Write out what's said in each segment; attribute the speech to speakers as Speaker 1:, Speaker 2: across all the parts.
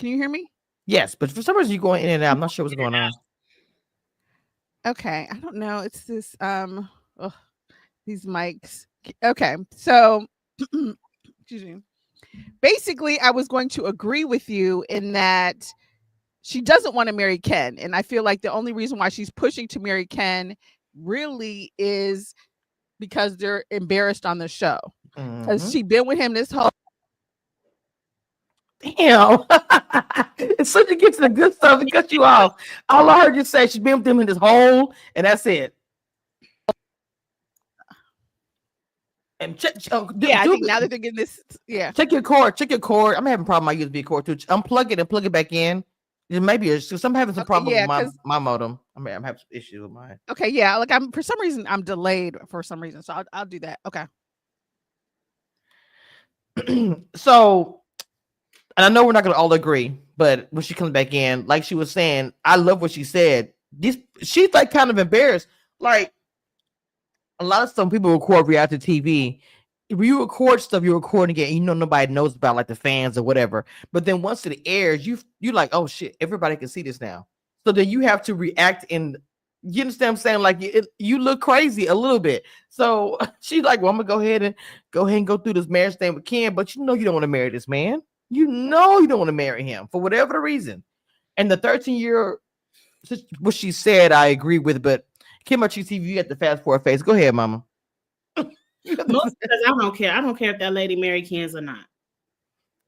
Speaker 1: Can you hear me?
Speaker 2: Yes, but for some reason you're going in and out. I'm not sure what's going on.
Speaker 1: Okay, I don't know. It's this ugh, these mics. Okay, so excuse me. Basically, I was going to agree with you in that she doesn't want to marry Ken, and I feel like the only reason why she's pushing to marry Ken really is because they're embarrassed on the show. Because
Speaker 2: Mm-hmm.
Speaker 1: she been with him this whole.
Speaker 2: Damn. As soon as you get to the good stuff, it cuts you off. All I heard you say, she's been with him in this hole, and that's it. And check,
Speaker 1: Yeah, I think now that they're getting this, yeah.
Speaker 2: check your cord. Check your cord. I'm having a problem with my USB cord too. Unplug it and plug it back in. Maybe I'm having some
Speaker 1: Okay,
Speaker 2: problem
Speaker 1: yeah,
Speaker 2: with
Speaker 1: because
Speaker 2: my modem. I'm having some issues with mine.
Speaker 1: okay, yeah, like I'm for some reason I'm delayed for some reason, so I'll do that. Okay.
Speaker 2: So, and I know we're not gonna all agree, but when she comes back in, like she was saying, I love what she said. She's like kind of embarrassed. Like a lot of some people record reality TV. If you record stuff, you're recording it, and nobody knows about, like the fans or whatever. But then once it airs, you like, oh shit, everybody can see this now. So then you have to react in. You understand what I'm saying? Like you look crazy a little bit. So she's like, well, I'm gonna go ahead and go through this marriage thing with Ken, but you don't want to marry this man. You don't want to marry him for whatever the reason. And the 13-year, what she said, I agree with, but Kim TV, you got the fast forward face. Go ahead, mama.
Speaker 3: Most because I don't care. I don't care if that lady married Ken's or not.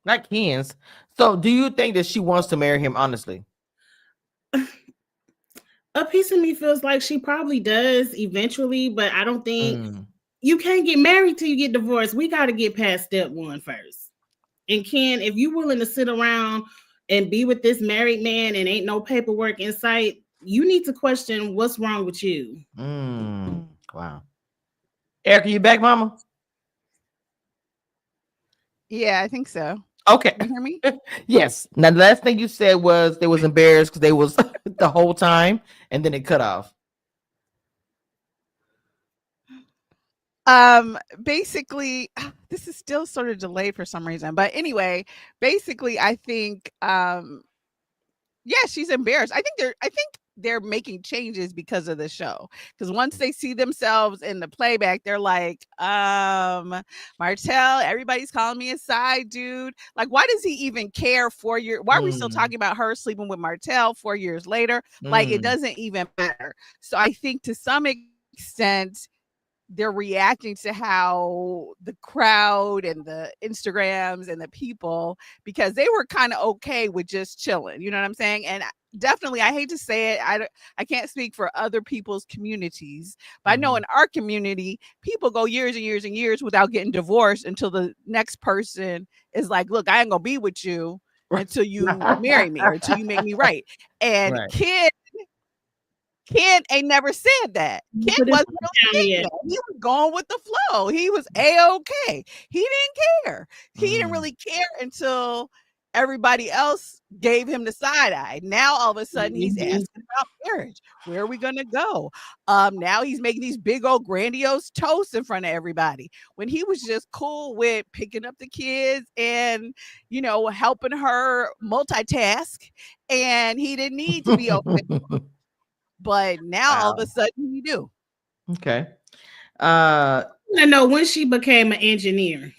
Speaker 2: Not Ken's. So do you think that she wants to marry him, honestly?
Speaker 3: A piece of me feels like she probably does eventually, but I don't think you can't get married till you get divorced. We got to get past step one first. And Ken, if you're willing to sit around and be with this married man and ain't no paperwork in sight, you need to question what's wrong with you.
Speaker 2: Wow. Erica, you back, mama?
Speaker 1: Yeah, I think so.
Speaker 2: Okay.
Speaker 1: Can you hear me?
Speaker 2: Yes. Now the last thing you said was they was embarrassed because they was the whole time, and then it cut off.
Speaker 1: Basically, this is still sort of delayed for some reason, but anyway, basically, I think, yeah, she's embarrassed. I think they're making changes because of the show. Because once they see themselves in the playback, they're like, Martell, everybody's calling me a side dude. Like, why does he even care 4 years? Why are we still talking about her sleeping with Martell 4 years later? Like, it doesn't even matter. So I think to some extent, they're reacting to how the crowd and the Instagrams and the people, because they were kind of okay with just chilling. You know what I'm saying? And definitely, I hate to say it, I can't speak for other people's communities, but I know in our community, people go years and years and years without getting divorced until the next person is like, look, I ain't gonna be with you until you marry me or until you make me right. And Ken ain't never said that. Ken wasn't really that. He was going with the flow. He was A-okay. He didn't care. He didn't really care until everybody else gave him the side eye. Now all of a sudden he's asking about marriage. Where are we gonna go? Now he's making these big old grandiose toasts in front of everybody when he was just cool with picking up the kids and helping her multitask, and he didn't need to be open. But now all of a sudden you do.
Speaker 2: Okay.
Speaker 3: I know when she became an engineer.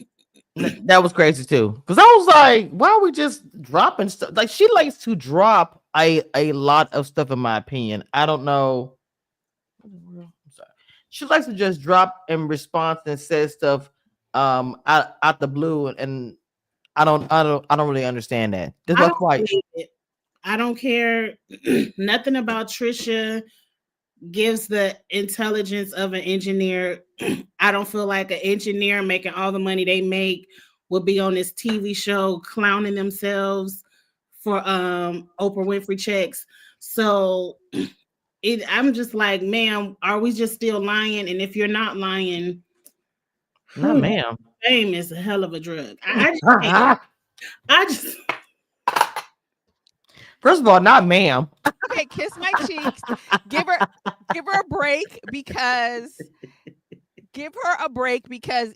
Speaker 2: That was crazy too. Because I was like, why are we just dropping stuff? Like, she likes to drop a lot of stuff, in my opinion. I don't know. I'm sorry. She likes to just drop in response and say stuff out the blue, and I don't really understand that.
Speaker 3: I don't care nothing about Tricia gives the intelligence of an engineer. I don't feel like an engineer making all the money they make will be on this TV show clowning themselves for Oprah Winfrey checks. So I'm just like, ma'am, are we just still lying? And if you're not lying,
Speaker 2: not ma'am.
Speaker 3: Fame is a hell of a drug. I just
Speaker 2: First of all, not ma'am.
Speaker 1: Okay, kiss my cheeks. Give her a break because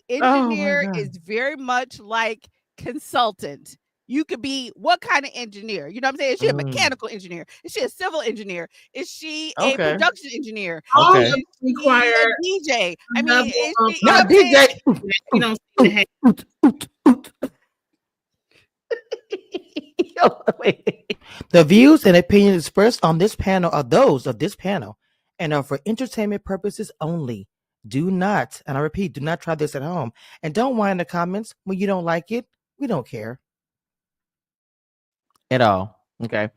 Speaker 1: engineer is very much like consultant. you could be what kind of engineer? You know what I'm saying? Is she a mechanical engineer? Is she a civil engineer? Is she a
Speaker 2: Okay.
Speaker 1: production engineer?
Speaker 3: All of
Speaker 2: Okay.
Speaker 3: them
Speaker 1: Is she
Speaker 3: require
Speaker 1: a DJ? I
Speaker 3: a
Speaker 1: mean,
Speaker 3: level
Speaker 1: is
Speaker 3: of
Speaker 1: she, you know what
Speaker 2: Not
Speaker 1: I'm saying?
Speaker 2: DJ.
Speaker 3: that you don't seem to have.
Speaker 2: Wait. The views and opinions expressed on this panel are those of this panel and are for entertainment purposes only. Do not, and I repeat, do not try this at home. And don't whine in the comments when you don't like it. We don't care at all. Okay.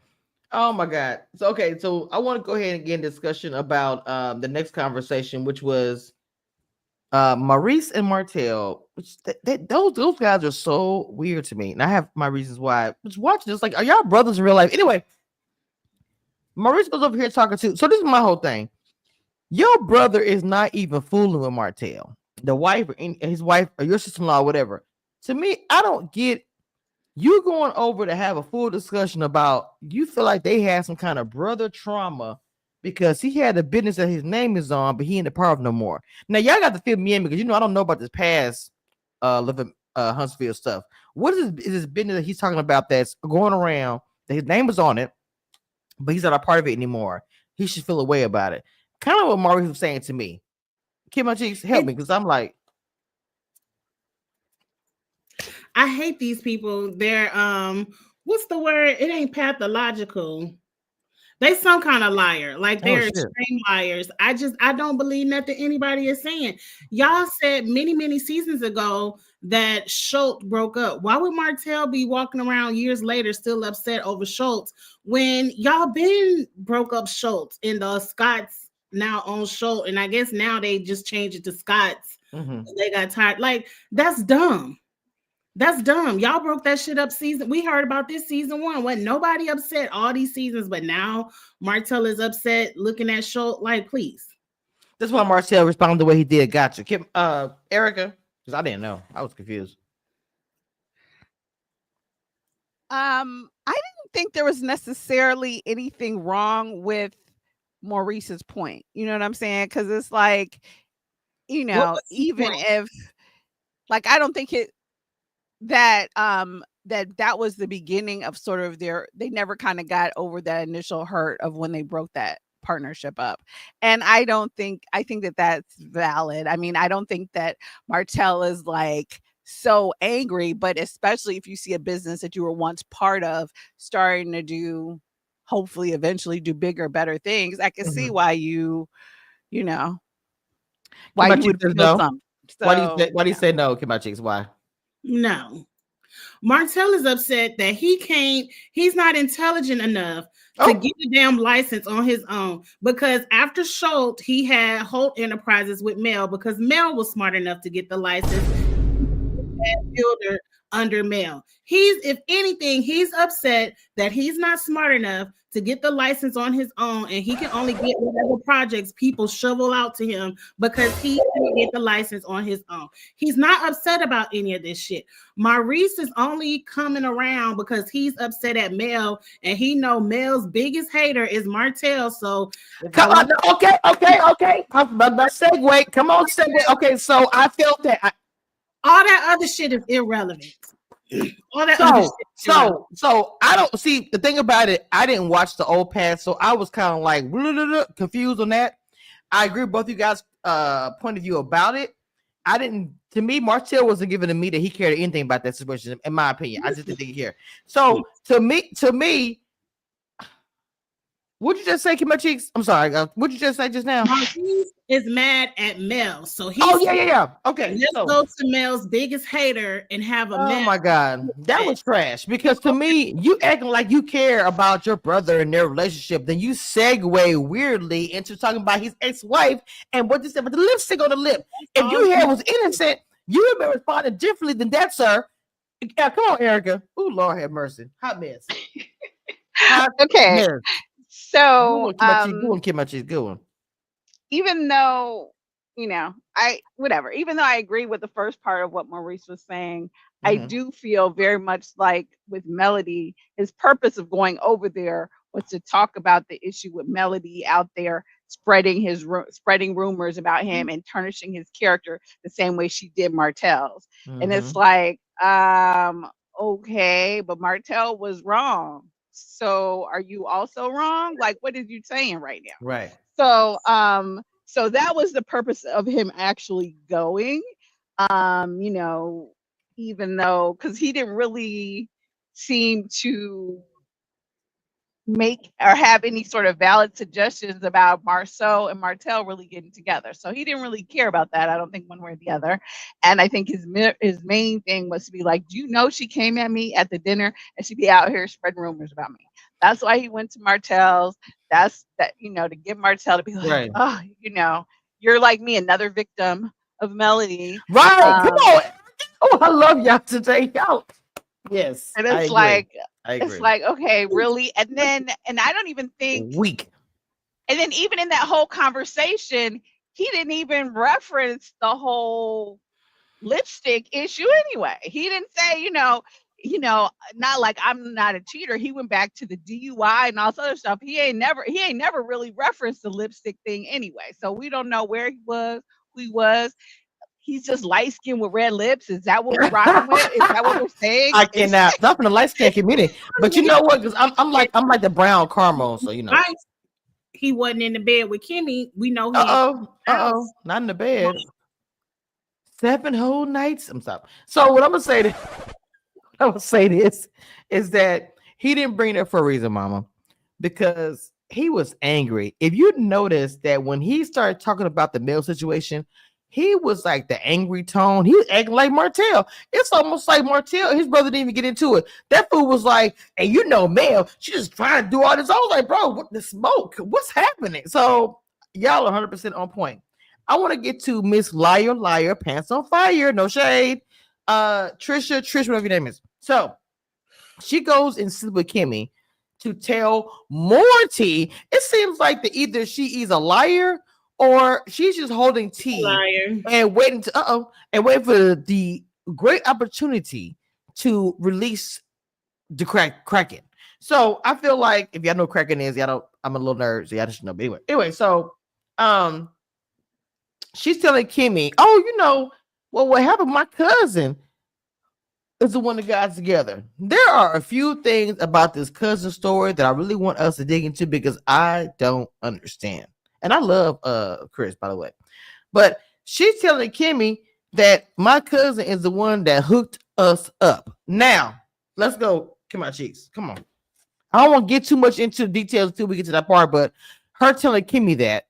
Speaker 2: Oh my God. So okay, so I want to go ahead and get a discussion about the next conversation, which was Maurice and Martell. Which those guys are so weird to me, and I have my reasons why. Just watching this, like, are y'all brothers in real life? Anyway, Maurice goes over here talking to. So this is my whole thing. Your brother is not even fooling with Martell, the wife, or his wife, or your sister-in-law, whatever. To me, I don't get you going over to have a full discussion about you feel like they had some kind of brother trauma because he had a business that his name is on, but he ain't a part of no more. Now y'all got to fill me in because I don't know about this past living Huntsville stuff. What is this business that he's talking about that's going around that his name is on it, but he's not a part of it anymore? He should feel a way about it. Kind of what Maurice was saying to me. Kim, my cheeks, help me because I'm like,
Speaker 3: I hate these people. They're what's the word? It ain't pathological. They some kind of liar. Like
Speaker 2: oh
Speaker 3: they're
Speaker 2: shit.
Speaker 3: extreme liars. I don't believe nothing anybody is saying. Y'all said many seasons ago that Schultz broke up. Why would Martell be walking around years later still upset over Schultz when y'all been broke up Schultz and the Scots now own Schultz? And I guess now they just changed it to Scots. They got tired. Like, that's dumb. That's dumb. Y'all broke that shit up season. We heard about this season 1. Wasn't nobody upset all these seasons, but now Martell is upset looking at Schultz. Like, please.
Speaker 2: That's why Martell responded the way he did. Gotcha. Kim, Erica, because I didn't know. I was confused.
Speaker 1: I didn't think there was necessarily anything wrong with Maurice's point. You know what I'm saying? Because it's like,
Speaker 3: What was the
Speaker 1: even
Speaker 3: point?
Speaker 1: if, like, I don't think that that was the beginning of sort of they never kind of got over that initial hurt of when they broke that partnership up. And I think that that's valid. I mean, I don't think that Martell is like so angry, but especially if you see a business that you were once part of starting to do, hopefully eventually do bigger, better things, I can see why you know why you
Speaker 2: Kimachi
Speaker 1: would
Speaker 2: says
Speaker 1: feel
Speaker 2: no.
Speaker 1: something.
Speaker 2: Why
Speaker 1: So
Speaker 2: do you say no, Kimachi? Why?
Speaker 3: No. Martell is upset that he's not intelligent enough to
Speaker 2: Oh.
Speaker 3: get a damn license on his own, because after Schultz, he had Holt Enterprises with Mel because Mel was smart enough to get the license. Builder under Mel. If anything, he's upset that he's not smart enough to get the license on his own, and he can only get whatever projects people shovel out to him because he can get the license on his own. He's not upset about any of this shit. Maurice is only coming around because he's upset at Mel, and he know Mel's biggest hater is Martell. So
Speaker 2: Come on. Okay. My segue. Come on, segue. Okay, so I felt that.
Speaker 3: all that other shit is irrelevant. All that other shit is irrelevant.
Speaker 2: So I don't see the thing about it. I didn't watch the old past, so I was kind of like confused on that. I agree with both you guys' point of view about it. I didn't. To me, Martell wasn't giving to me that he cared anything about that situation. In my opinion, I just didn't think he cared. So to me, what'd you just say, Kim Cheeks? I'm sorry. What'd you just say just now?
Speaker 3: Maurice is mad at Mel, so he's
Speaker 2: yeah. Okay,
Speaker 3: let's go to Mel's biggest hater and have a
Speaker 2: oh
Speaker 3: Mel.
Speaker 2: my God, that was trash. Because to me, you acting like you care about your brother and their relationship, then you segue weirdly into talking about his ex-wife and what you said with the lipstick on the lip. If you hair was innocent, you would have been responding differently than that, sir. Yeah, come on, Erica. Oh Lord, have mercy. Hot mess. Hot
Speaker 4: Okay.
Speaker 2: mess.
Speaker 4: So,
Speaker 2: Go on, Kimachi. Go on.
Speaker 4: even though, even though I agree with the first part of what Maurice was saying, I do feel very much like with Melody, his purpose of going over there was to talk about the issue with Melody out there spreading rumors about him and tarnishing his character the same way she did Martell's. And it's like, okay, but Martell was wrong. So are you also wrong? Like, what is you saying right now?
Speaker 2: Right.
Speaker 4: So that was the purpose of him actually going. You know, even though because he didn't really seem to make or have any sort of valid suggestions about Marceau and Martell really getting together. So he didn't really care about that. I don't think one way or the other. And I think his main thing was to be like, do you know she came at me at the dinner and she'd be out here spreading rumors about me. That's why he went to Martell's. That's that, you know, to get Martell to be like,
Speaker 2: Right.
Speaker 4: oh, you know, you're like me, another victim of Melody.
Speaker 2: Right. Come on. Oh, I love y'all today. Y'all. Yes.
Speaker 4: And
Speaker 2: I
Speaker 4: it's
Speaker 2: agree.
Speaker 4: like,
Speaker 2: I agree.
Speaker 4: it's like, okay, really? And I don't even think
Speaker 2: Weak.
Speaker 4: And then even in that whole conversation, he didn't even reference the whole lipstick issue anyway. He didn't say, not like I'm not a cheater. He went back to the DUI and all this other stuff. He ain't never really referenced the lipstick thing anyway. So we don't know where he was, who he was. He's just light skinned with red lips. Is that what we're rocking with? Is that what we're saying?
Speaker 2: I cannot. Not from the light skin community. But you know what? Because I'm like the brown caramel. So you know.
Speaker 3: Right. He wasn't in the bed with Kimmy. We know he.
Speaker 2: Not in the bed. 7 whole nights. I'm sorry. So what I'm gonna say this is that he didn't bring it for a reason, Mama, because he was angry. If you notice that when he started talking about the mail situation, he was like the angry tone. He was acting like Martell. It's almost like Martell, his brother didn't even get into it. That fool was like, and you know, Mel, she just trying to do all this. I was like, bro, what the smoke? What's happening? So y'all are 100% on point. I want to get to Miss Liar, Pants on Fire. No shade. Tricia, whatever your name is. So she goes and sits with Kimmy to tell Morty. It seems like that either she is a liar or she's just holding tea and waiting to wait for the great opportunity to release the Kraken. So I feel like if y'all know Kraken is, I'm a little nerd, so y'all just know. But anyway, so she's telling Kimmy, what happened? My cousin is the one that got us together. There are a few things about this cousin story that I really want us to dig into because I don't understand. And I love Chris, by the way. But she's telling Kimmy that my cousin is the one that hooked us up. Now, let's go. Come on, cheeks. Come on. I don't want to get too much into the details until we get to that part, but her telling Kimmy that.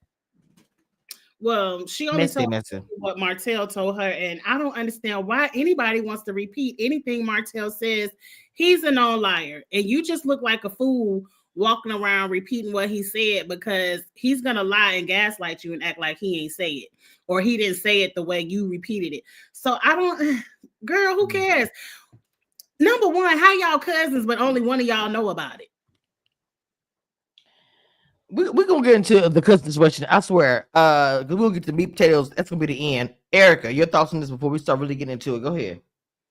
Speaker 3: Well, she only told what Martell told her, and I don't understand why anybody wants to repeat anything Martell says. He's a known liar, and you just look like a fool walking around repeating what he said because he's gonna lie and gaslight you and act like he ain't say it or he didn't say it the way you repeated it. So I don't, girl, who cares? Number one, how y'all cousins, but only one of y'all know about it?
Speaker 2: We're gonna get into the cousin situation. I swear. We'll get to meat potatoes. That's gonna be the end. Erica, your thoughts on this before we start really getting into it. Go ahead.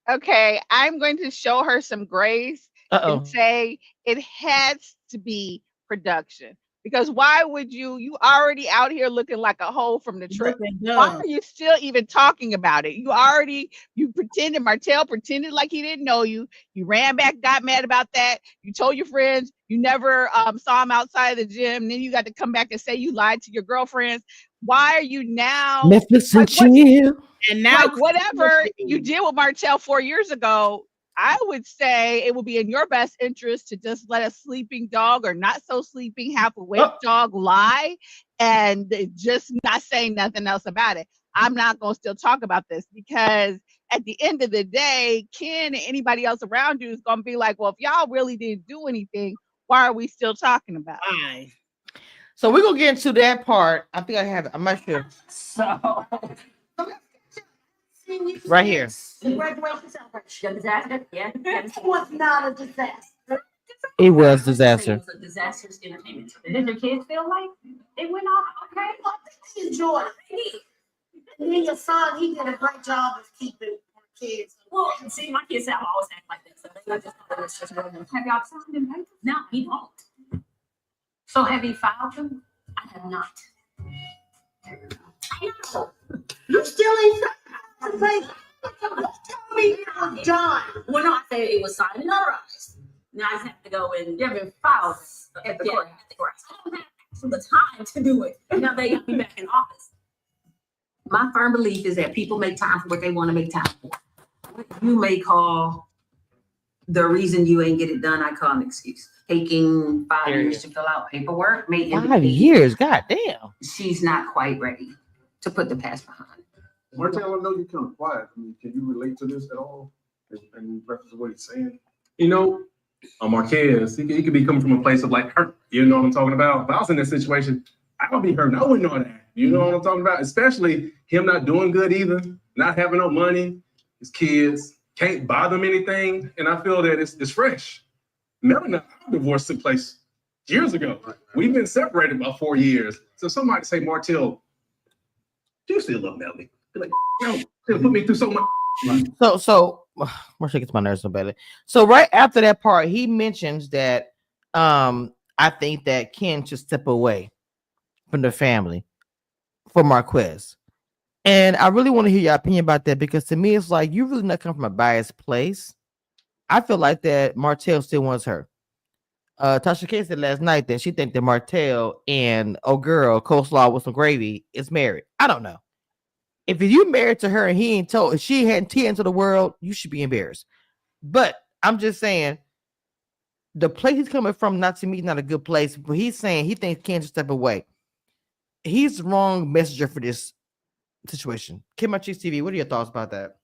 Speaker 4: Okay, I'm going to show her some grace and say it has to be production. Because why would you already out here looking like a hoe from the trip? Why are you still even talking about it? You pretended, Martell pretended like he didn't know you. You ran back, got mad about that. You told your friends you never saw him outside of the gym. And then you got to come back and say you lied to your girlfriends. Why are you now?
Speaker 2: Netflix and chill.
Speaker 4: And now, like, whatever you did with Martell 4 years ago, I would say it would be in your best interest to just let a sleeping dog or not so sleeping, half awake dog lie and just not say nothing else about it. I'm not going to still talk about this because at the end of the day, Ken and anybody else around you is going to be like, well, if y'all really didn't do anything, why are we still talking about it?
Speaker 2: So we're going to get into that part. I think I have it. I'm not sure. So... right here.
Speaker 5: Graduation celebration. Disaster? Yeah. It was not a disaster.
Speaker 2: It was disaster.
Speaker 5: It was a disastrous entertainment. Did the kids feel like it went off okay? Well, I think they enjoyed it. And then your son, he did a great job of keeping kids. Well, see, my kids have always act like that, so they just thought it was just regular. Have y'all signed him papers? No, he won't. So have you filed them? I have not. I know. You still ain't. Tell me it was done. Well, no, I said it was signed and notarized. Now I just have to go and there have been files at the court. I don't have the time to do it. Now they got me back in office. My firm belief is that people make time for what they want to make time for. What you may call the reason you ain't get it done, I call an excuse. Taking 5 years to fill out paperwork may
Speaker 2: 5 years, goddamn.
Speaker 5: she's not quite ready to put the past behind.
Speaker 6: Martell, I know you're kind of quiet. I mean, can you relate to this at all? In reference to what he's saying?
Speaker 7: You know, Marquez, he could be coming from a place of like hurt. You know what I'm talking about? If I was in this situation, I would be hurt. I wouldn't know that. You know what I'm talking about? Especially him not doing good either, not having no money, his kids, can't buy them anything. And I feel that it's fresh. Melody and our divorce took place years ago. We've been separated about 4 years. So somebody say, Martell, do you still love Melody? Be like, yo, they put me through so much.
Speaker 2: So Marcia gets my nerves so badly. So right after that part, he mentions that I think that Ken should step away from the family for Marquez. And I really want to hear your opinion about that, because to me, it's like you really not come from a biased place. I feel like that Martell still wants her. Tasha K said last night that she think that Martell and girl coleslaw with some gravy is married. I don't know. If you married to her and he ain't told, she hadn't tea into the world, you should be embarrassed. But I'm just saying, the place he's coming from, not to me, not a good place. But he's saying he thinks Ken should step away. He's the wrong messenger for this situation. Kim Cheese TV, what are your thoughts about that?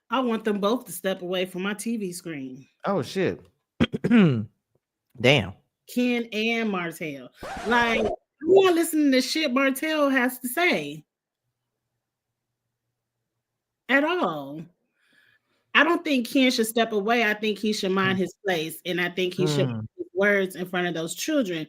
Speaker 3: I want them both to step away from my TV screen.
Speaker 2: Oh shit. Damn.
Speaker 3: Ken and Martell. Like, I want to listen to shit Martell has to say. At all. I don't think Ken should step away. I think he should mind his place. And I think he should put his words in front of those children.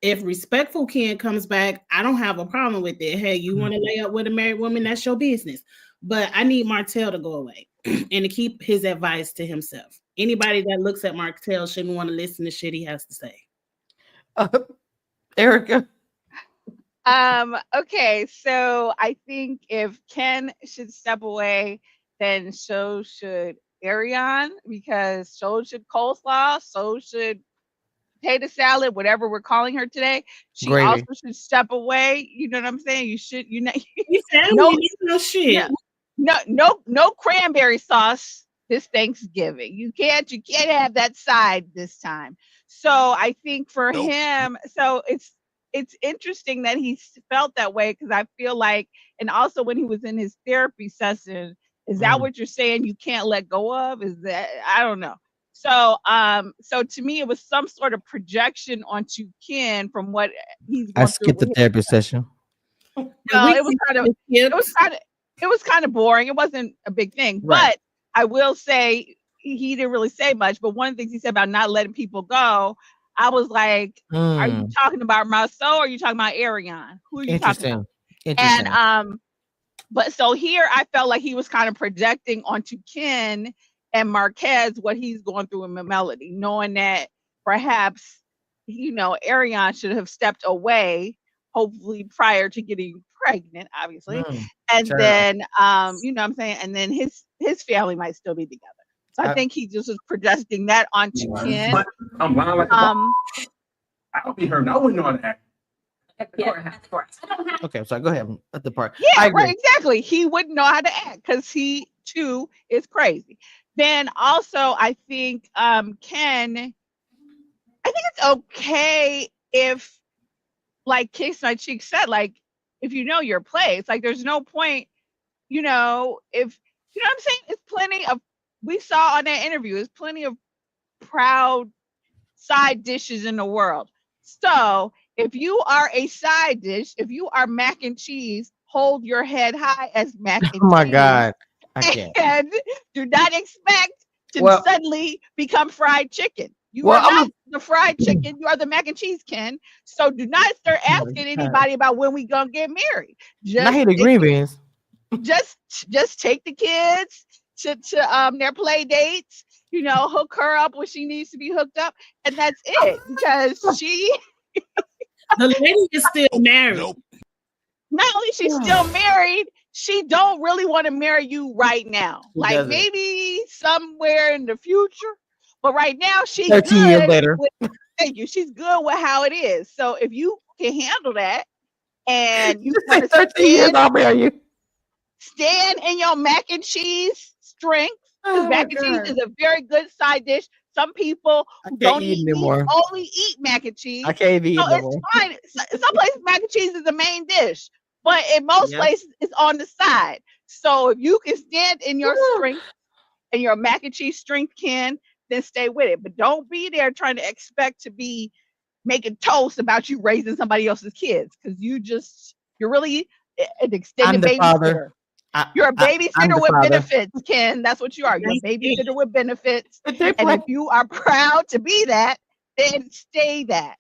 Speaker 3: If respectful Ken comes back, I don't have a problem with it. Hey, you want to lay up with a married woman, that's your business. But I need Martell to go away and to keep his advice to himself. Anybody that looks at Martell shouldn't want to listen to shit he has to say.
Speaker 2: Erica?
Speaker 4: Okay, so I think if Ken should step away, then so should Ariane, because so should coleslaw, so should potato salad, whatever we're calling her today. She
Speaker 2: Gravy.
Speaker 4: also should step away. You know what I'm saying? You should, you know,
Speaker 3: no shit.
Speaker 4: No cranberry sauce this Thanksgiving. You can't have that side this time. So I think for him, so it's interesting that he felt that way, because I feel like, and also when he was in his therapy session, is that what you're saying you can't let go of? Is that, I don't know. So so to me it was some sort of projection onto Ken from what he's going
Speaker 2: I skipped the therapy session.
Speaker 4: No, it was kind of boring. It wasn't a big thing.
Speaker 2: Right.
Speaker 4: But I will say he didn't really say much. But one of the things he said about not letting people go, I was like, are you talking about Marceau or are you talking about Ariane? Who are you talking about?
Speaker 2: Interesting.
Speaker 4: And but so here I felt like he was kind of projecting onto Ken and Marquez what he's going through in Melody, knowing that perhaps, you know, Ariane should have stepped away, hopefully prior to getting pregnant, obviously. And then you know what I'm saying, and then his family might still be together. So I think he just was projecting that onto Ken.
Speaker 7: But I'm lying like I would be hurt. I wouldn't know how to act.
Speaker 2: Okay, so go ahead at the part.
Speaker 4: Yeah, right, exactly. He wouldn't know how to act because he too is crazy. Then also I think Ken, I think it's okay if, like Kiss My Cheek said, like if you know your place, like there's no point, you know, if you know what I'm saying, it's plenty of, we saw on that interview, there's plenty of proud side dishes in the world. So if you are a side dish, if you are mac and cheese, hold your head high as mac and cheese.
Speaker 2: Oh my God. I can't.
Speaker 4: And do not expect to suddenly become fried chicken. You are not the fried chicken. You are the mac and cheese, Ken. So do not start asking anybody about when we gonna get married.
Speaker 2: I hate the green beans.
Speaker 4: Just take the kids to their play dates. You know, hook her up when she needs to be hooked up, and that's it. Because
Speaker 3: the lady is still married.
Speaker 4: Not only she's still married, she don't really want to marry you right now.
Speaker 2: She
Speaker 4: Like
Speaker 2: doesn't.
Speaker 4: maybe somewhere in the future, but right now she's
Speaker 2: 13 years
Speaker 4: good
Speaker 2: later.
Speaker 4: with, thank you. She's good with how it is. So if you can handle that and you
Speaker 2: You say
Speaker 4: want to
Speaker 2: 13 years, I'll marry you.
Speaker 4: stand in your mac and cheese strength, because
Speaker 2: Oh my
Speaker 4: mac and cheese
Speaker 2: God.
Speaker 4: is a very good side dish. Some people
Speaker 2: I
Speaker 4: who
Speaker 2: can't
Speaker 4: don't
Speaker 2: eat
Speaker 4: eat meat
Speaker 2: anymore.
Speaker 4: only eat mac and cheese.
Speaker 2: I can't eat
Speaker 4: So
Speaker 2: no
Speaker 4: it's
Speaker 2: more.
Speaker 4: fine. Some places mac and cheese is the main dish, but in most
Speaker 2: Yeah.
Speaker 4: places it's on the side. So if you can stand in your strength and your mac and cheese strength, Ken, then stay with it. But don't be there trying to expect to be making toast about you raising somebody else's kids, because you're really an
Speaker 2: I'm
Speaker 4: extended
Speaker 2: the father.
Speaker 4: babysitter. You're a
Speaker 2: I'm
Speaker 4: babysitter
Speaker 2: the
Speaker 4: with
Speaker 2: father.
Speaker 4: benefits, Ken. That's what you are. You're a
Speaker 3: Thank you.
Speaker 4: babysitter with benefits.
Speaker 2: If they
Speaker 4: And
Speaker 2: play,
Speaker 4: if you are proud to be that, then stay that.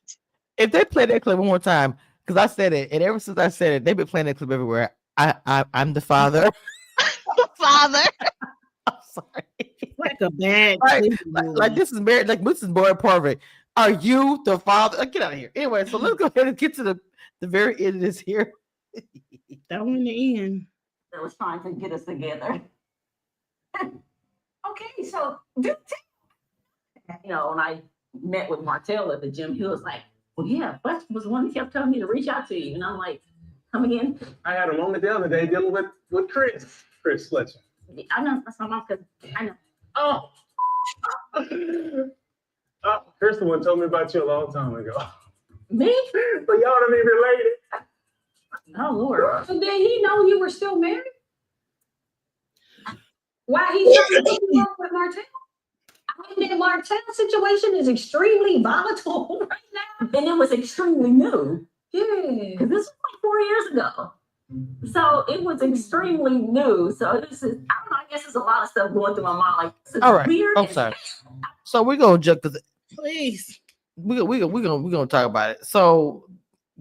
Speaker 2: if they play that clip one more time, because I said it, and ever since I said it, they've been playing that clip everywhere. I'm the father.
Speaker 4: Father.
Speaker 2: I'm sorry.
Speaker 3: Like a bad
Speaker 2: Like,
Speaker 3: Christmas
Speaker 2: like,
Speaker 3: movie.
Speaker 2: like this is married. Like this is more perfect. Are you the father? Get out of here. Anyway, so let's go ahead and get to the very end of this here.
Speaker 3: That one in the end.
Speaker 5: That was trying to get us together. Okay, so do when I met with Martell at the gym, he was like, "Well, yeah, Fletcher was the one who kept telling me to reach out to you," and I'm like, "Come again?"
Speaker 7: I had a moment the other day dealing with Chris Fletcher.
Speaker 5: I know that's my mom, because I know.
Speaker 7: Oh. Chris the one told me about you a long time ago.
Speaker 5: Me?
Speaker 7: But y'all don't even related.
Speaker 5: Oh Lord! So did he know you were still married? Why he's trying to hook you up with Martell? I mean, the Martell situation is extremely volatile right now, and it was extremely new. Yeah, because this was like 4 years ago. So it was extremely new. So this is, I don't know, I guess there's a lot of stuff going through my mind. Like, this is
Speaker 2: All right.
Speaker 5: weird.
Speaker 2: I'm sorry. So we're gonna jump because
Speaker 3: Please.
Speaker 2: we're gonna talk about it. So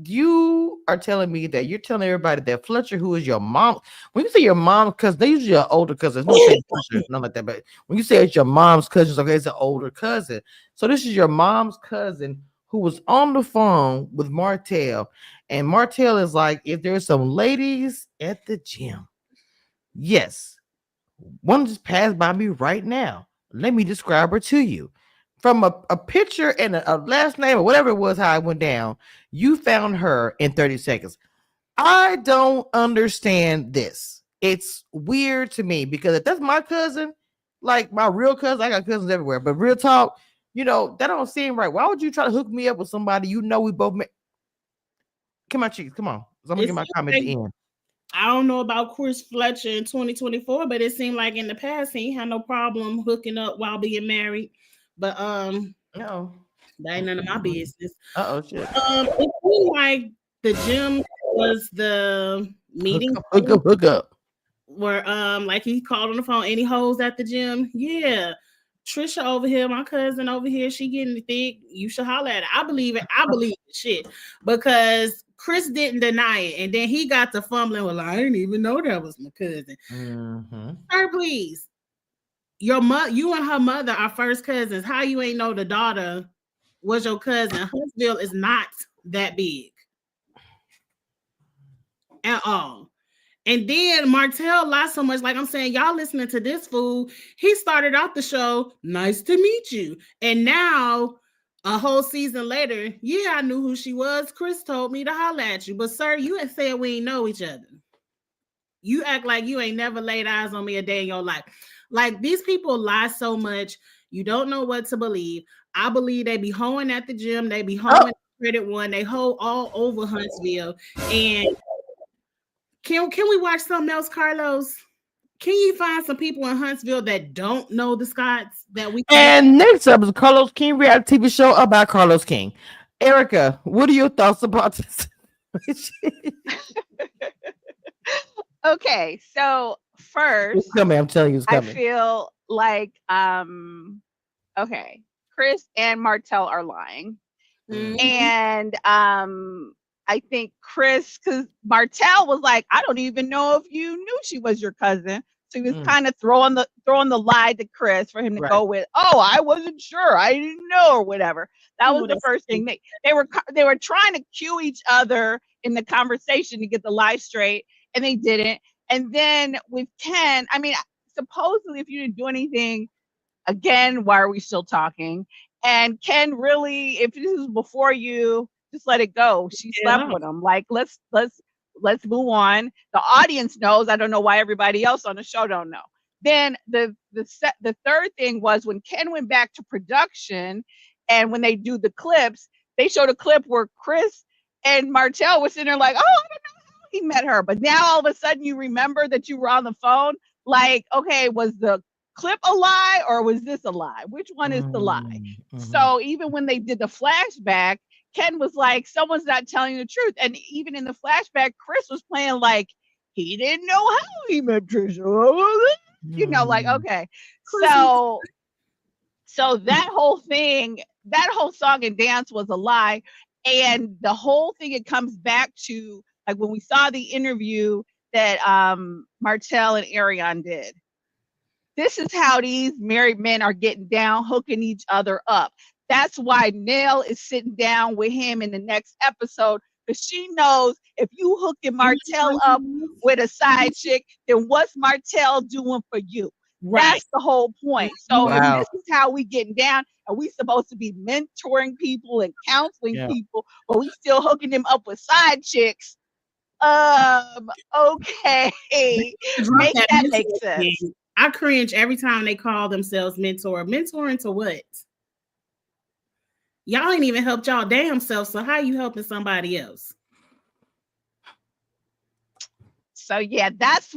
Speaker 2: you are telling me that you're telling everybody that Fletcher, who is your mom, when you say your mom, because they usually are older cousins, no saying Fletcher, not like that, but when you say it's your mom's cousin, okay, it's an older cousin. So this is your mom's cousin who was on the phone with Martell, and Martell is like, if there's some ladies at the gym, yes, one just passed by me right now. Let me describe her to you. From a picture and a last name or whatever it was, how it went down, you found her in 30 seconds. I don't understand this. It's weird to me because if that's my cousin, like my real cousin, I got cousins everywhere, but real talk, that don't seem right. Why would you try to hook me up with somebody we both met? Come on, cheeks, come on. So I'm gonna get my comment at the end.
Speaker 3: I don't know about Chris Fletcher in 2024, but it seemed like in the past he had no problem hooking up while being married. But
Speaker 2: no,
Speaker 3: that ain't none of my business.
Speaker 2: Shit.
Speaker 3: It seemed like the gym was the meeting.
Speaker 2: Hook up.
Speaker 3: Where like he called on the phone, any hoes at the gym? Yeah. Tricia over here, my cousin over here, she getting thick. You should holler at her. I believe it. I believe the shit because Chris didn't deny it, and then he got to fumbling. Well, I didn't even know that was my cousin.
Speaker 2: Mm-hmm.
Speaker 3: Sir, please. You and her mother are first cousins. How you ain't know the daughter was your cousin? Huntsville is not that big at all. And then Martell lied so much. Like I'm saying, y'all listening to this fool. He started out the show, nice to meet you. And now, a whole season later, yeah, I knew who she was. Chris told me to holler at you. But sir, you ain't said we ain't know each other. You act like you ain't never laid eyes on me a day in your life. Like these people lie so much. You don't know what to believe. I believe they be hoeing at the gym. They be hoeing at Credit One. They hoe all over Huntsville. And Can we watch something else, Carlos? Can you find some people in Huntsville that don't know the Scotts that we can?
Speaker 2: And next up is Carlos King reality TV show about Carlos King. Erica, what are your thoughts about this?
Speaker 4: Okay, so first,
Speaker 2: it's coming. I'm telling you, it's
Speaker 4: I
Speaker 2: coming.
Speaker 4: feel like okay, Chris and Martell are lying.
Speaker 3: Mm-hmm.
Speaker 4: And I think Chris, because Martell was like, I don't even know if you knew she was your cousin. So he was kind of throwing the lie to Chris for him to go with, oh, I wasn't sure, I didn't know, or whatever. That was the first thing. They were trying to cue each other in the conversation to get the lie straight, and they didn't. And then with Ken, I mean, supposedly if you didn't do anything, again, why are we still talking? And Ken really, if this is before you, just let it go. She slept with him. Like, let's move on. The audience knows. I don't know why everybody else on the show don't know. Then the third thing was when Ken went back to production, and when they do the clips, they showed a clip where Chris and Martell was sitting there like, oh, I don't know how he met her. But now all of a sudden you remember that you were on the phone. Like, okay, was the clip a lie or was this a lie? Which one is the lie? Mm-hmm. So even when they did the flashback, Ken was like, someone's not telling the truth. And even in the flashback, Chris was playing like he didn't know how he met Tricia. You know, like, okay. So that whole thing, that whole song and dance was a lie. And the whole thing, it comes back to like when we saw the interview that Martell and Ariane did. This is how these married men are getting down, hooking each other up. That's why Nell is sitting down with him in the next episode, because she knows if you hooking Martell up with a side chick, then what's Martell doing for you? Right. That's the whole point. So if this is how we getting down, and we supposed to be mentoring people and counseling people, but we still hooking them up with side chicks. Okay. Make that make sense.
Speaker 3: I cringe every time they call themselves mentor. Mentoring to what? Y'all ain't even helped y'all damn self. So how you helping somebody else?
Speaker 4: So yeah, that's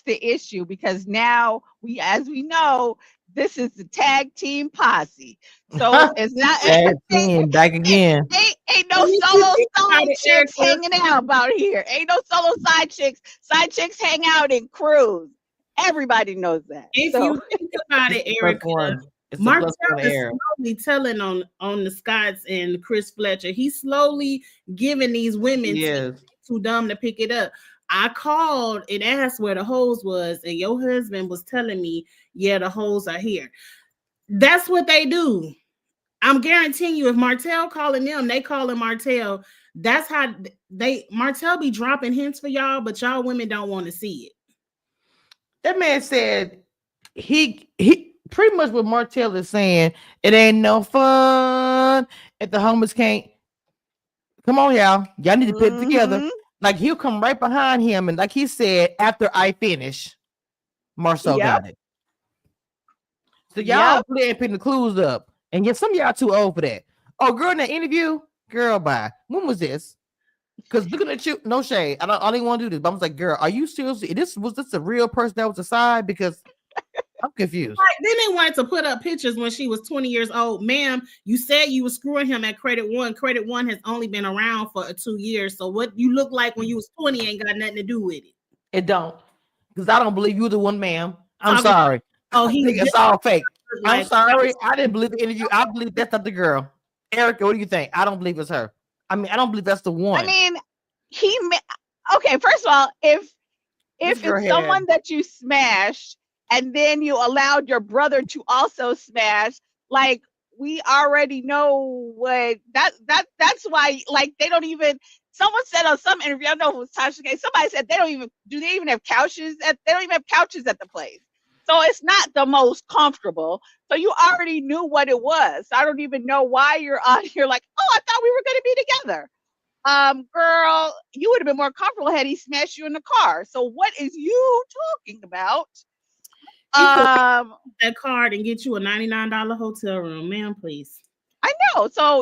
Speaker 4: the issue, because now as we know, this is the tag team posse. So it's not
Speaker 2: tag team back again.
Speaker 4: Ain't no solo chicks hanging out about here. Ain't no solo side chicks. Side chicks hang out in crews. Everybody knows that.
Speaker 3: If you think about it, Erica, Martell is slowly telling on the Scotts and Chris Fletcher. He's slowly giving these women too dumb to pick it up. I called and asked where the hose was, and your husband was telling me, yeah, the hoes are here. That's what they do. I'm guaranteeing you, if Martell calling them, they calling Martell. That's how Martell be dropping hints for y'all, but y'all women don't want to see it.
Speaker 2: That man said he pretty much what Martell is saying. It ain't no fun if the homies can't. Come on, y'all need to put it together. Like he'll come right behind him, and like he said, after I finish, Marcel got it. So y'all putting the clues up, and yet some of y'all too old for that. Oh, girl, in that interview, girl, bye. When was this? Because looking at you, no shade. I don't even want to do this, but I was like, girl, are you seriously? Was this a real person that was aside? Because I'm confused.
Speaker 3: Right. Then they wanted to put up pictures when she was 20 years old. Ma'am, you said you were screwing him at Credit One. Credit One has only been around for 2 years. So what you look like when you was 20 ain't got nothing to do with it.
Speaker 2: It don't. Because I don't believe you the one, ma'am. I'm sorry.
Speaker 3: Oh,
Speaker 2: it's all fake. I'm sorry. I didn't believe the interview. I believe that's not the girl. Erica, what do you think? I don't believe it's her. I mean, I don't believe that's the one.
Speaker 4: I mean, okay, first of all, if it's someone that you smashed and then you allowed your brother to also smash, like, we already know what that's why, like, they don't even, someone said on some interview, I don't know if it was Tasha K, somebody said they don't even have couches at the place. So it's not the most comfortable. So you already knew what it was. I don't even know why you're on here like, oh, I thought we were going to be together. Girl, you would have been more comfortable had he smashed you in the car. So what is you talking about?
Speaker 3: That card and get you a $99 hotel room, ma'am, please.
Speaker 4: I know. So,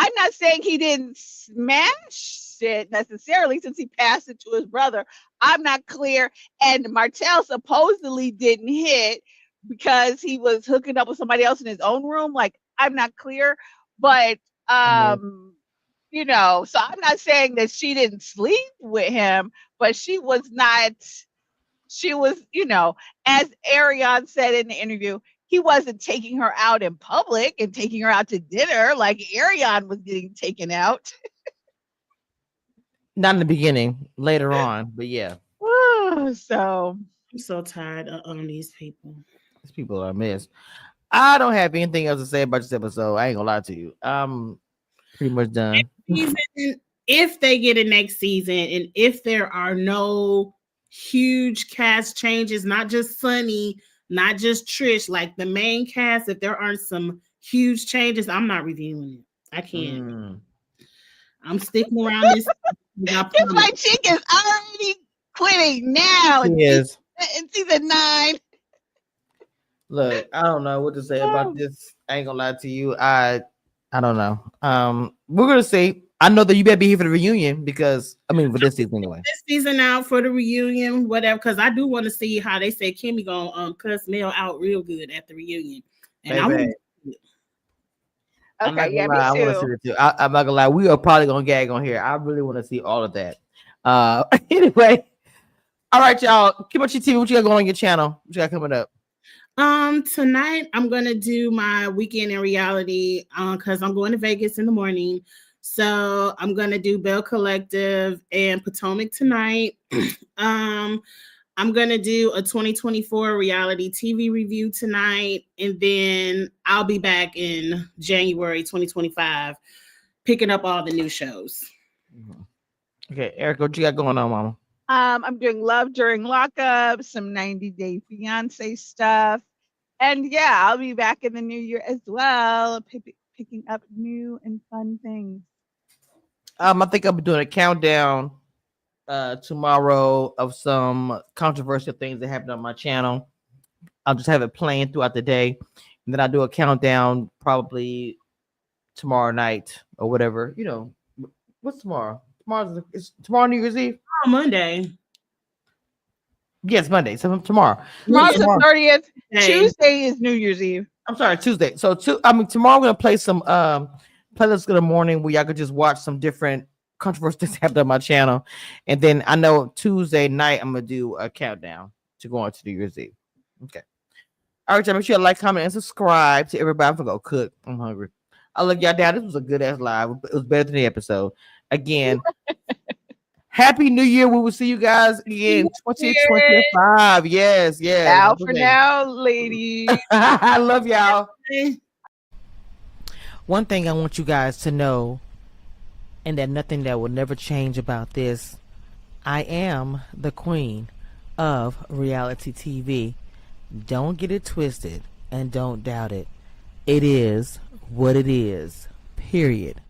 Speaker 4: I'm not saying he didn't smash it necessarily, since he passed it to his brother. I'm not clear. And Martell supposedly didn't hit because he was hooking up with somebody else in his own room. Like, I'm not clear. But so I'm not saying that she didn't sleep with him, but she was, as Ariane said in the interview, he wasn't taking her out in public and taking her out to dinner like Ariane was getting taken out.
Speaker 2: Not in the beginning, later on, but yeah.
Speaker 3: So I'm so tired of these people.
Speaker 2: These people are a mess. I don't have anything else to say about this episode. I ain't gonna lie to you. Pretty much done.
Speaker 3: If they get a next season, and if there are no huge cast changes, not just Sunny, not just Trish, like the main cast, if there aren't some huge changes, I'm not reviewing it. I can't. I'm sticking around this.
Speaker 4: Because my chick is already quitting now.
Speaker 2: She is.
Speaker 4: In season 9.
Speaker 2: Look, I don't know what to say about this. I ain't gonna lie to you. I don't know. We're gonna see. I know that you better be here for the reunion because for this season anyway.
Speaker 3: This season out for the reunion, whatever. Because I do want to see how they say Kimmy gonna cuss Nell out real good at the reunion. And
Speaker 4: okay, yeah, me too.
Speaker 2: I want to see it too. I'm not gonna lie. We are probably gonna gag on here. I really want to see all of that. Anyway, all right, y'all. Kimochi TV, what you got going on your channel? What you got coming up?
Speaker 3: Tonight I'm gonna do my weekend in reality because I'm going to Vegas in the morning. So I'm gonna do Bell Collective and Potomac tonight. I'm gonna do a 2024 reality TV review tonight, and then I'll be back in January 2025 picking up all the new shows.
Speaker 2: Okay, Erica, what you got going on, Mama?
Speaker 4: I'm doing Love During Lockup, some 90 Day Fiance stuff. And yeah, I'll be back in the new year as well, picking up new and fun things.
Speaker 2: I think I'll be doing a countdown tomorrow of some controversial things that happened on my channel. I'll just have it playing throughout the day, and then I'll do a countdown probably tomorrow night or whatever. What's tomorrow? Is tomorrow New Year's Eve?
Speaker 3: Oh, Monday.
Speaker 2: Yes, Monday. So tomorrow.
Speaker 4: Tomorrow's the 30th. Tuesday is New Year's Eve.
Speaker 2: I'm sorry, Tuesday. So tomorrow I'm gonna play some playlists in the morning where y'all could just watch some different controversial things happen on my channel. And then I know Tuesday night I'm gonna do a countdown to go on to New Year's Eve. Okay. All right, y'all. Make sure you like, comment, and subscribe to everybody. I'm gonna go cook. I'm hungry. I love y'all down. This was a good ass live. It was better than the episode. Again. Happy New Year. We will see you guys again 2025. Yes.
Speaker 4: Ciao for now, ladies.
Speaker 2: I love y'all. One thing I want you guys to know, and that nothing that will never change about this, I am the queen of reality TV. Don't get it twisted and don't doubt it. It is what it is. Period.